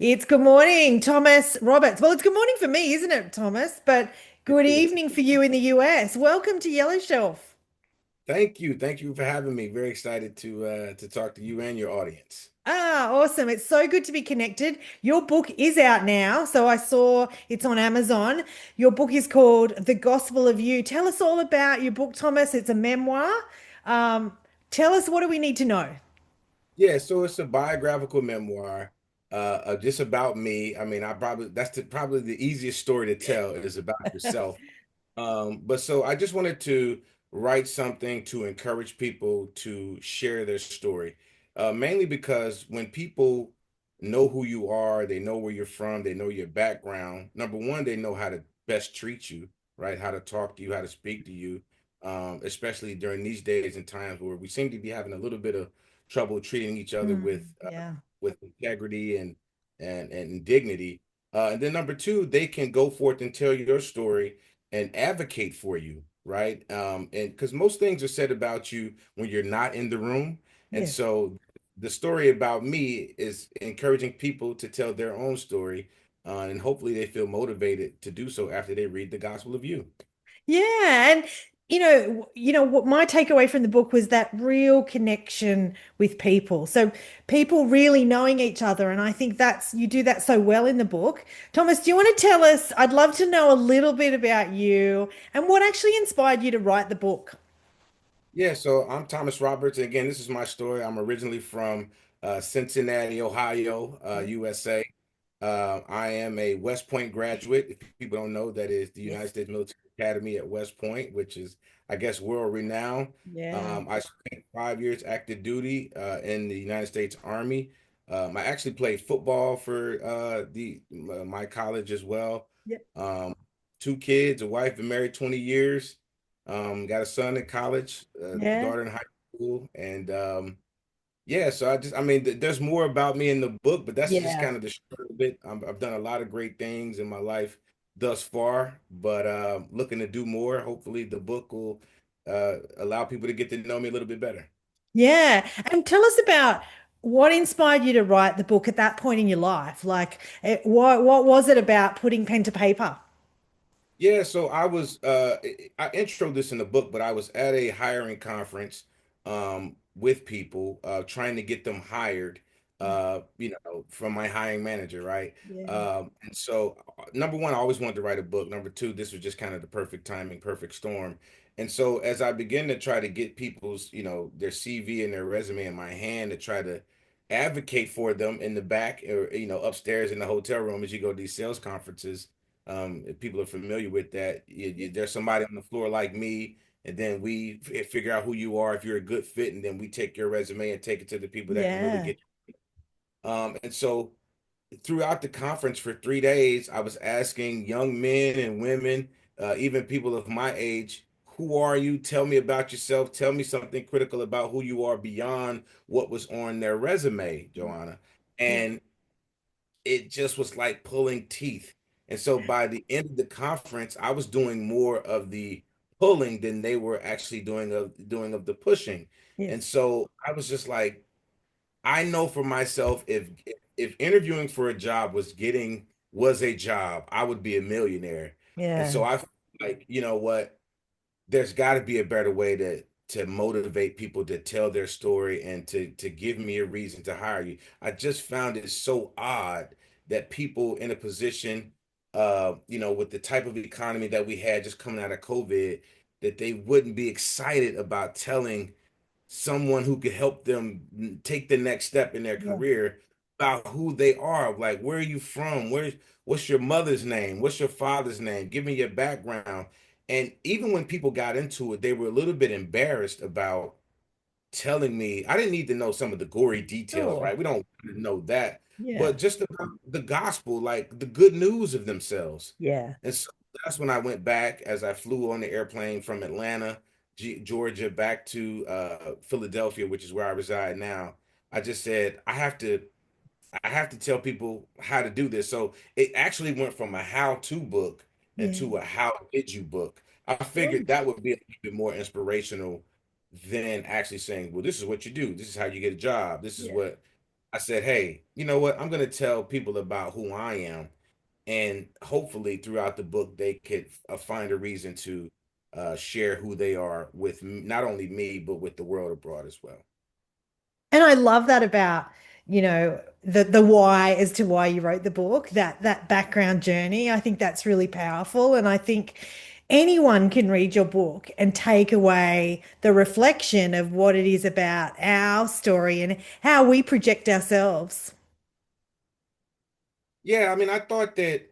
It's good morning, Thomas Roberts. Well, it's good morning for me, isn't it, Thomas? But It good is. evening for you in the US. Welcome to Yellow Shelf. Thank you. Thank you for having me. Very excited to talk to you and your audience. Ah, awesome. It's so good to be connected. Your book is out now. So I saw it's on Amazon. Your book is called The Gospel of You. Tell us all about your book, Thomas. It's a memoir. Um, Tell us, what do we need to know? Yeah, so it's a biographical memoir, just about me. I mean, I probably probably the easiest story to tell is about yourself. But so I just wanted to write something to encourage people to share their story, mainly because when people know who you are, they know where you're from, they know your background. Number one, they know how to best treat you, right? How to talk to you, how to speak to you, especially during these days and times where we seem to be having a little bit of trouble treating each other Yeah. with integrity and dignity. And then number two, they can go forth and tell your story and advocate for you, right? And because most things are said about you when you're not in the room. And Yes. so the story about me is encouraging people to tell their own story, and hopefully they feel motivated to do so after they read the Gospel of You. Yeah, and what my takeaway from the book was that real connection with people. So people really knowing each other, and I think that's you do that so well in the book. Thomas, do you want to tell us? I'd love to know a little bit about you and what actually inspired you to write the book. Yeah, so I'm Thomas Roberts. And again, this is my story. I'm originally from Cincinnati, Ohio, Yeah. USA. I am a West Point graduate. If people don't know, that is the United Yes. States Military Academy at West Point, which is, I guess, world renowned. Yeah. I spent 5 years active duty in the United States Army. I actually played football for the my college as well. Yep. Um, Two kids, a wife, been married 20 years. Got a son in college, Yeah. daughter in high school, and yeah. So I mean, there's more about me in the book, but that's just Yeah. kind of the short of it. I've done a lot of great things in my life thus far, but looking to do more. Hopefully, the book will allow people to get to know me a little bit better. Yeah. And tell us about what inspired you to write the book at that point in your life. Like, what was it about putting pen to paper? Yeah, so I intro this in the book, but I was at a hiring conference with people trying to get them hired from my hiring manager, right? Yeah. And so number one, I always wanted to write a book. Number two, this was just kind of the perfect timing, perfect storm. And so as I begin to try to get people's, their CV and their resume in my hand to try to advocate for them in the back or upstairs in the hotel room as you go to these sales conferences, if people are familiar with that, there's somebody on the floor like me, and then we figure out who you are, if you're a good fit, and then we take your resume and take it to the people that can really Yeah. get. And so throughout the conference for 3 days, I was asking young men and women, even people of my age, who are you? Tell me about yourself. Tell me something critical about who you are beyond what was on their resume, Joanna. Yeah. And it just was like pulling teeth. And so by the end of the conference, I was doing more of the pulling than they were actually doing of the pushing. And Yes. so I was just like, I know for myself, if interviewing for a job was a job, I would be a millionaire. And Yeah. so I feel like, you know what? There's got to be a better way to motivate people to tell their story and to give me a reason to hire you. I just found it so odd that people in a position, with the type of economy that we had just coming out of COVID, that they wouldn't be excited about telling someone who could help them take the next step in their Yeah. career about who they are. Like, where are you from? What's your mother's name? What's your father's name? Give me your background. And even when people got into it, they were a little bit embarrassed about telling me. I didn't need to know some of the gory details, Sure. right? We don't know that, Yeah. but just about the gospel, like the good news of themselves. Yeah. And so that's when I went back as I flew on the airplane from Atlanta, Georgia, back to Philadelphia, which is where I reside now. I just said, I have to tell people how to do this. So it actually went from a how-to book Yeah. into a how did you book. I figured Great. that would be a little bit more inspirational than actually saying, well, this is what you do. This is how you get a job. This is Yeah. what. I said, hey, you know what? I'm going to tell people about who I am. And hopefully throughout the book, they could find a reason to share who they are with not only me, but with the world abroad as well. And I love that about, the why as to why you wrote the book, that background journey. I think that's really powerful. And I think anyone can read your book and take away the reflection of what it is about our story and how we project ourselves. Yeah, I mean, I thought that,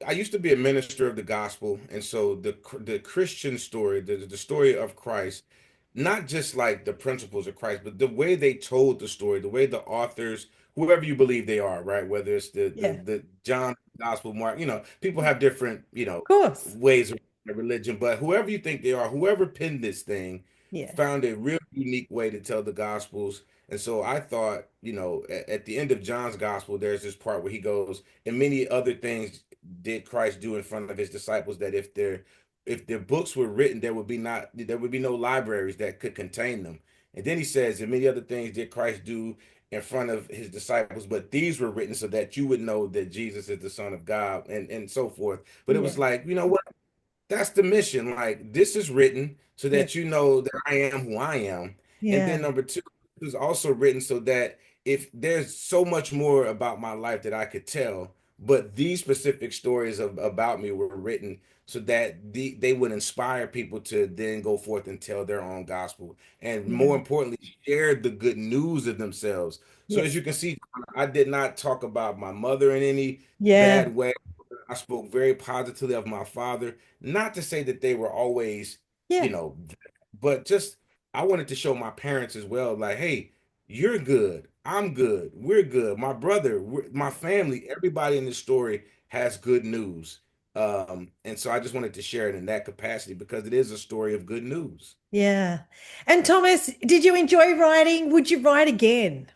I used to be a minister of the gospel, and so the Christian story, the story of Christ, not just like the principles of Christ, but the way they told the story, the way the authors, whoever you believe they are, right? Whether it's Yeah. the John Gospel, Mark, people have different, Of course. ways of religion, but whoever you think they are, whoever penned this thing, Yeah. found a real unique way to tell the gospels. And so I thought, at the end of John's gospel, there's this part where he goes, and many other things did Christ do in front of his disciples that if their books were written, there would be no libraries that could contain them. And then he says, and many other things did Christ do in front of his disciples, but these were written so that you would know that Jesus is the Son of God, and so forth. But it Yeah. was like, what? That's the mission. Like, this is written so Yeah. that you know that I am who I am. And Yeah. then number two, it was also written so that if there's so much more about my life that I could tell, but these specific stories about me were written so that they would inspire people to then go forth and tell their own gospel. And more Yeah. importantly, share the good news of themselves. So as Yes. you can see, I did not talk about my mother in any Yeah. bad way. I spoke very positively of my father. Not to say that they were always, you Yeah. know, but just I wanted to show my parents as well, like, hey, you're good. I'm good. We're good. My brother, my family, everybody in this story has good news. And so I just wanted to share it in that capacity because it is a story of good news. Yeah. And Thomas, did you enjoy writing? Would you write again?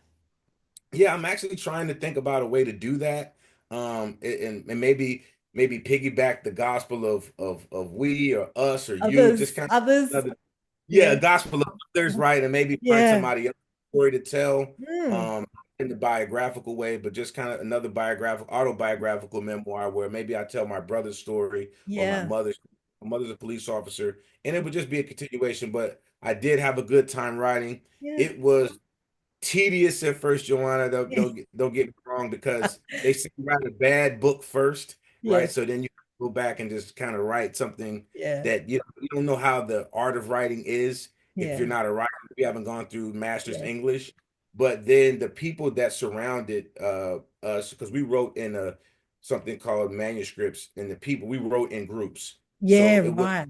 Yeah, I'm actually trying to think about a way to do that. And maybe piggyback the gospel of we or us or you, just Others, kind others. of yeah, Yeah. gospel of others, right? And maybe find Yeah. somebody else's story to tell, Mm. um, in the biographical way, but just kind of another biographical, autobiographical memoir where maybe I tell my brother's story or my Yeah. mother's. My mother's a police officer, and it would just be a continuation. But I did have a good time writing. Yeah. It was tedious at first, Joanna. Yeah. Don't get me wrong, because they say write a bad book first, right? Yes. So then you go back and just kind of write something Yeah. that you don't know how the art of writing is if you're Yeah. not a writer, if you haven't gone through master's Yeah. English. But then the people that surrounded us, because we wrote in a something called manuscripts, and the people we wrote in groups. Yeah. So it was Right.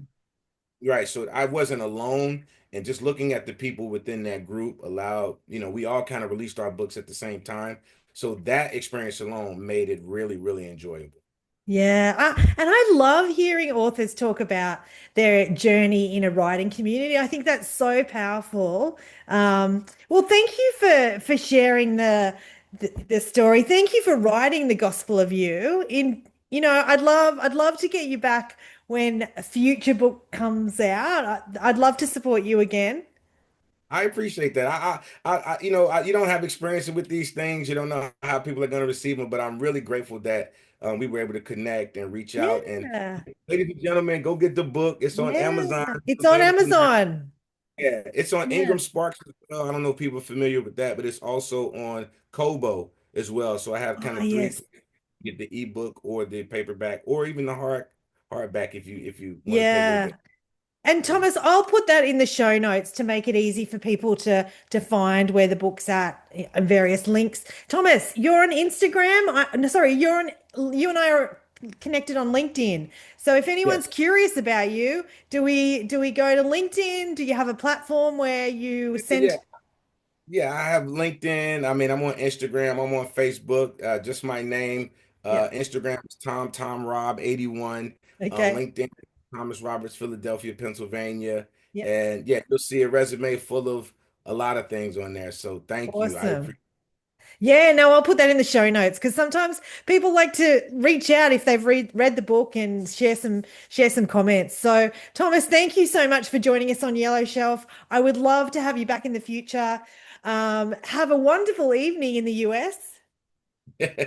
right. So I wasn't alone. And just looking at the people within that group allowed, we all kind of released our books at the same time. So that experience alone made it really, really enjoyable. Yeah, and I love hearing authors talk about their journey in a writing community. I think that's so powerful. Well, thank you for sharing the story. Thank you for writing the Gospel of You. I'd love to get you back when a future book comes out. I'd love to support you again. I appreciate that. You don't have experience with these things. You don't know how people are going to receive them, but I'm really grateful that we were able to connect and reach out. And Yeah, ladies and gentlemen, go get the book. It's on yeah, Amazon. it's It's on available now. Amazon. Yeah, it's on Yeah. Ingram Sparks as well. I don't know if people are familiar with that, but it's also on Kobo as well. So I have kind Oh, of three, yes. get the ebook or the paperback or even the hardback if you want to pay a little Yeah. bit. And Thomas, I'll put that in the show notes to make it easy for people to find where the book's at and various links. Thomas, you're on Instagram. No, sorry, you and I are connected on LinkedIn. So if Yes. anyone's curious about you, do we go to LinkedIn? Do you have a platform where you Yeah. send? Yeah, I have LinkedIn. I mean, I'm on Instagram. I'm on Facebook. Just my name. Yeah. Instagram is Rob 81. Okay. LinkedIn, Thomas Roberts, Philadelphia, Pennsylvania. Yeah. And yeah, you'll see a resume full of a lot of things on there. So thank you. I Awesome. appreciate. Yeah, no, I'll put that in the show notes because sometimes people like to reach out if they've read the book and share some comments. So, Thomas, thank you so much for joining us on Yellow Shelf. I would love to have you back in the future. Have a wonderful evening in the US.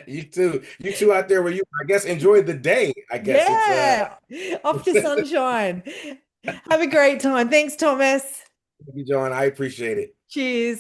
You too. You too out there where you, I guess, enjoy the day. I guess it's Yeah, off to sunshine. Have a great time. Thanks, Thomas. Thank you, John. I appreciate it. Cheers.